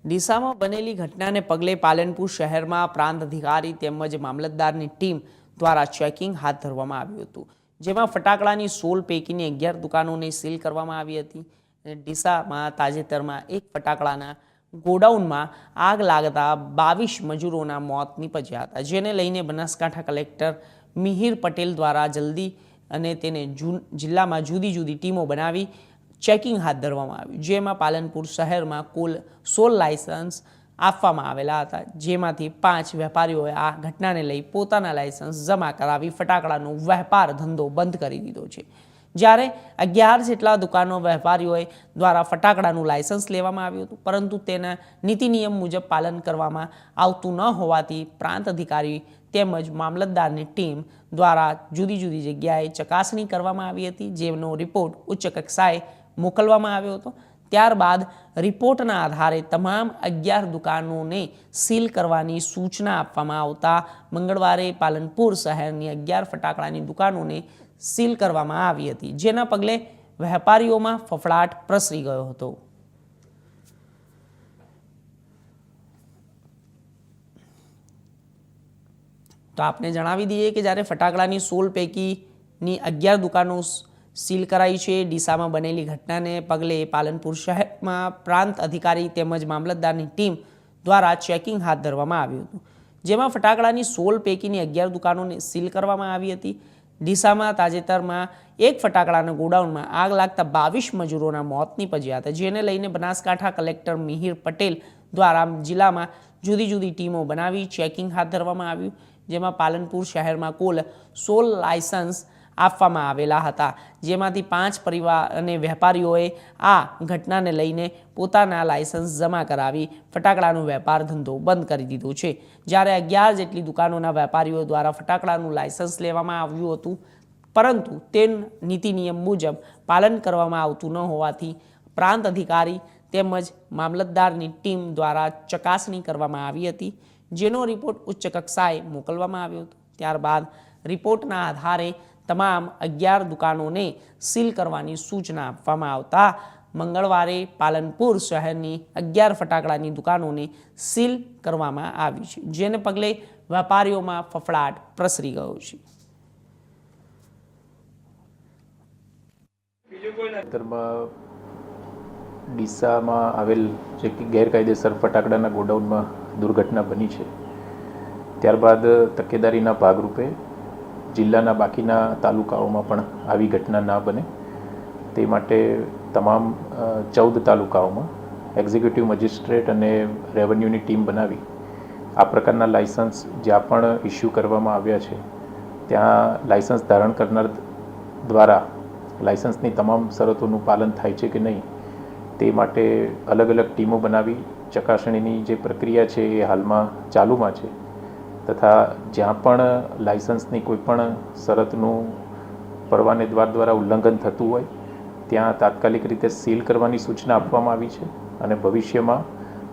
ડીસામાં બનેલી ઘટનાને પગલે પાલનપુર શહેરમાં પ્રાંત અધિકારી તેમજ મામલતદારની ટીમ દ્વારા ચેકિંગ હાથ ધરવામાં આવ્યું હતું, જેમાં ફટાકડાની 16 પૈકીની 11 દુકાનોને સીલ કરવામાં આવી હતી. ડીસામાં તાજેતરમાં એક ફટાકડાના ગોડાઉનમાં આગ લાગતા 22 મજૂરોના મોત નીપજ્યા હતા, જેને લઈને બનાસકાંઠા કલેક્ટર મિહિર પટેલ દ્વારા જલ્દી અને તેને જિલ્લામાં જુદી જુદી ટીમો બનાવી ચેકિંગ હાથ ધરવામાં આવ્યું, જેમાં પાલનપુર શહેરમાં કુલ 16 લાયસન્સ આપવામાં આવેલા હતા, જેમાંથી 5 વેપારીઓએ આ ઘટનાને લઈ પોતાના લાયસન્સ જમા કરાવી ફટાકડાનો વેપાર ધંધો બંધ કરી દીધો છે. જ્યારે 11 જેટલા દુકાનો વેપારીઓએ દ્વારા ફટાકડાનું લાયસન્સ લેવામાં આવ્યું હતું, પરંતુ તેના નીતિ નિયમ મુજબ પાલન કરવામાં આવતું ન હોવાથી પ્રાંત અધિકારી તેમજ મામલતદારની ટીમ દ્વારા જુદી જુદી જગ્યાએ ચકાસણી કરવામાં આવી હતી, જેનો રિપોર્ટ ઉચ્ચ કક્ષાએ મોકલવામાં આવ્યો હતો. ત્યારબાદ રિપોર્ટના આધારે તમામ 11 દુકાનોને સીલ કરવાની સૂચના આપવામાં આવતા મંગળવારે પાલનપુર શહેરની 11 ફટાકડાની દુકાનોને સીલ કરવામાં આવી હતી, જેના પગલે વેપારીઓમાં ફફડાટ પ્રસરી ગયો હતો. તો આપને જણાવી દઈએ કે જ્યારે ફટાકડાની 16 પૈકીની 11 દુકાનો સીલ કરાઈ છે. ડીસામાં બનેલી ઘટનાને પગલે પાલનપુર શહેરમાં પ્રાંત અધિકારી તેમજ મામલતદારની ટીમ દ્વારા ચેકિંગ હાથ ધરવામાં આવ્યું હતું, જેમાં ફટાકડાની 16 પૈકીની 11 દુકાનોને સીલ કરવામાં આવી હતી. ડીસામાં તાજેતરમાં એક ફટાકડાના ગોડાઉનમાં આગ લાગતા 22 મજૂરોના મોત નીપજ્યા હતા, જેને લઈને બનાસકાંઠા કલેક્ટર મિહિર પટેલ દ્વારા જિલ્લામાં જુદી જુદી ટીમો બનાવી ચેકિંગ હાથ ધરવામાં આવ્યું, જેમાં પાલનપુર શહેરમાં કુલ 16 લાયસન્સ આપવામાં આવેલા હતા, જેમાંથી 5 પરિવાર અને વેપારીઓએ આ ઘટનાને લઈને પોતાના લાયસન્સ જમા કરાવી ફટાકડાનો વેપાર ધંધો બંધ કરી દીધો છે. જ્યારે 11 જેટલી દુકાનોના વેપારીઓ દ્વારા ફટાકડાનું લાયસન્સ લેવામાં આવ્યું હતું, પરંતુ તે નીતિ નિયમ મુજબ પાલન કરવામાં આવતું ન હોવાથી પ્રાંત અધિકારી તેમજ મામલતદારની ટીમ દ્વારા ચકાસણી કરવામાં આવી હતી, જેનો રિપોર્ટ ઉચ્ચ કક્ષાએ મોકલવામાં આવ્યો હતો. ત્યારબાદ રિપોર્ટના આધારે તમામ 11 દુકાનોને સીલ કરવાની સૂચના આપવામાં આવતા મંગળવારે પાલનપુર શહેરની 11 ફટાકડાની દુકાનોને સીલ કરવામાં આવી છે, જેને પગલે વેપારીઓમાં ફફડાટ પ્રસરી ગયો છે. ડીસામાં આવેલ જે ગેરકાયદેસર ફટાકડાના ગોડાઉનમાં દુર્ઘટના બની છે, ત્યારબાદ તકેદારીના ભાગરૂપે જિલ્લાના બાકીના તાલુકાઓમાં પણ આવી ઘટના ના બને તે માટે તમામ 14 તાલુકાઓમાં એક્ઝિક્યુટિવ મજિસ્ટ્રેટ અને રેવન્યુની ટીમ બનાવી આ પ્રકારના લાયસન્સ જ્યાં પણ ઇસ્યુ કરવામાં આવ્યા છે ત્યાં લાયસન્સ ધારણ કરનાર દ્વારા લાયસન્સની તમામ શરતોનું પાલન થાય છે કે નહીં તે માટે અલગ અલગ ટીમો બનાવી ચકાસણીની જે પ્રક્રિયા છે એ હાલમાં ચાલુમાં છે, તથા જ્યાં પણ લાયસન્સની કોઈપણ શરતનું પરવાનેદાર દ્વારા ઉલ્લંઘન થતું હોય ત્યાં તાત્કાલિક રીતે સીલ કરવાની સૂચના આપવામાં આવી છે. અને ભવિષ્યમાં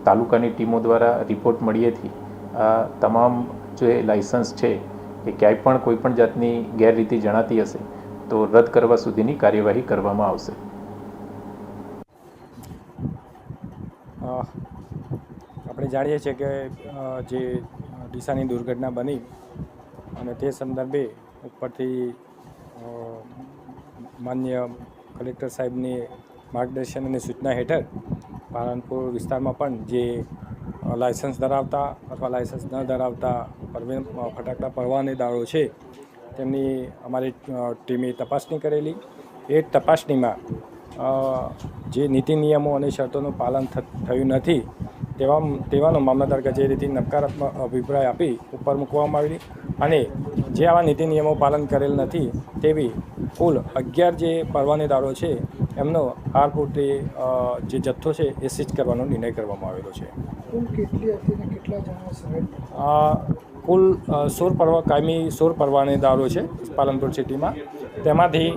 તાલુકાની ટીમો દ્વારા રિપોર્ટ મળીએથી આ તમામ જે લાયસન્સ છે એ ક્યાંય પણ કોઈપણ જાતની ગેરરીતિ જણાતી હશે તો રદ કરવા સુધીની કાર્યવાહી કરવામાં આવશે. આપણે જાણીએ છીએ કે જે ડીસાની દુર્ઘટના બની અને તે સંદર્ભે ઉપરથી માન્ય કલેક્ટર સાહેબની માર્ગદર્શન અને સૂચના હેઠળ પાલનપુર વિસ્તારમાં પણ જે લાયસન્સ ધરાવતા અથવા લાયસન્સ ન ધરાવતા ફટાકડા પરવાનેદારો છે તેમની અમારી ટીમે તપાસણી કરેલી. એ તપાસણીમાં જે નીતિ નિયમો અને શરતોનું પાલન થયું નથી તેવાનો મામલતદાર કચેરીથી નકારાત્મક અભિપ્રાય આપી ઉપર મૂકવામાં આવેલી અને જે આવા નીતિ નિયમો પાલન કરેલ નથી તેવી કુલ 11 જે પરવાનેદારો છે એમનો હાલ પૂરતી જે જથ્થો છે એ સીઝ કરવાનો નિર્ણય કરવામાં આવેલો છે. કુલ 16 પરવાનેદારો છે પાલનપુર સિટીમાં, તેમાંથી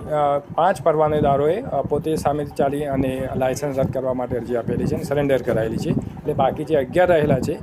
5 પરવાનેદારોએ પોતે સામે ચાલી અને લાયસન્સ રદ કરવા માટે અરજી આપેલી છે અને સરેન્ડર કરાયેલી છે. એટલે બાકી જે 11 રહેલા છે